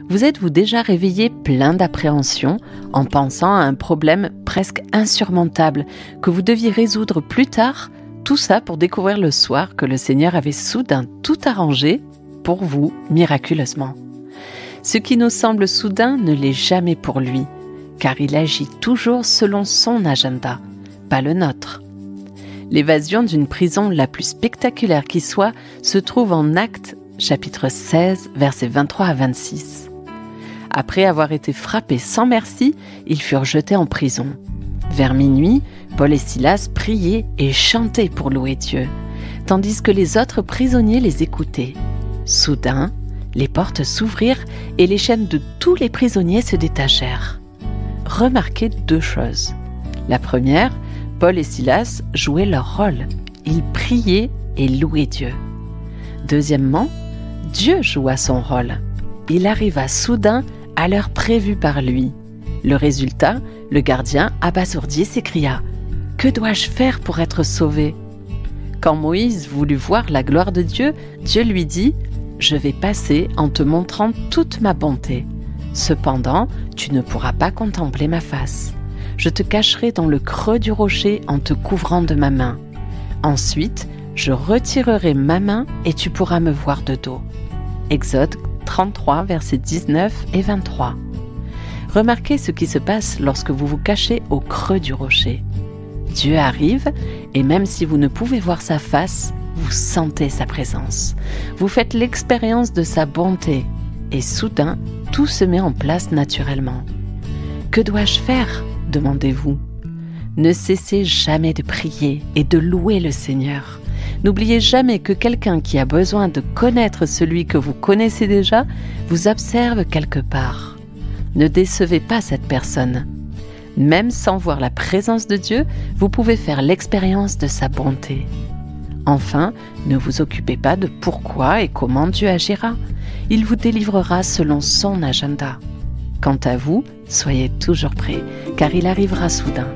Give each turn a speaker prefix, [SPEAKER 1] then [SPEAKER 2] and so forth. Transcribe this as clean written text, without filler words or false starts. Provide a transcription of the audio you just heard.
[SPEAKER 1] Vous êtes-vous déjà réveillé plein d'appréhension en pensant à un problème presque insurmontable que vous deviez résoudre plus tard, tout ça pour découvrir le soir que le Seigneur avait soudain tout arrangé pour vous miraculeusement. Ce qui nous semble soudain ne l'est jamais pour lui, car il agit toujours selon son agenda, pas le nôtre. L'évasion d'une prison la plus spectaculaire qui soit se trouve en Actes, chapitre 16, versets 23 à 26. Après avoir été frappés sans merci, ils furent jetés en prison. Vers minuit, Paul et Silas priaient et chantaient pour louer Dieu, tandis que les autres prisonniers les écoutaient. Soudain, les portes s'ouvrirent et les chaînes de tous les prisonniers se détachèrent. Remarquez deux choses. La première, Paul et Silas jouaient leur rôle. Ils priaient et louaient Dieu. Deuxièmement, Dieu joua son rôle. Il arriva soudain à l'heure prévue par lui. Le résultat, le gardien, abasourdi, s'écria « Que dois-je faire pour être sauvé ?» Quand Moïse voulut voir la gloire de Dieu, Dieu lui dit « Je vais passer en te montrant toute ma bonté. Cependant, tu ne pourras pas contempler ma face. Je te cacherai dans le creux du rocher en te couvrant de ma main. Ensuite, je retirerai ma main et tu pourras me voir de dos. » Exode 33, versets 19 et 23. Remarquez ce qui se passe lorsque vous vous cachez au creux du rocher. Dieu arrive et même si vous ne pouvez voir sa face, vous sentez sa présence. Vous faites l'expérience de sa bonté et soudain, tout se met en place naturellement. Que dois-je faire ? Demandez-vous. Ne cessez jamais de prier et de louer le Seigneur. N'oubliez jamais que quelqu'un qui a besoin de connaître celui que vous connaissez déjà vous observe quelque part. Ne décevez pas cette personne. Même sans voir la présence de Dieu, vous pouvez faire l'expérience de sa bonté. Enfin, ne vous occupez pas de pourquoi et comment Dieu agira. Il vous délivrera selon son agenda. Quant à vous, soyez toujours prêts, car il arrivera soudain.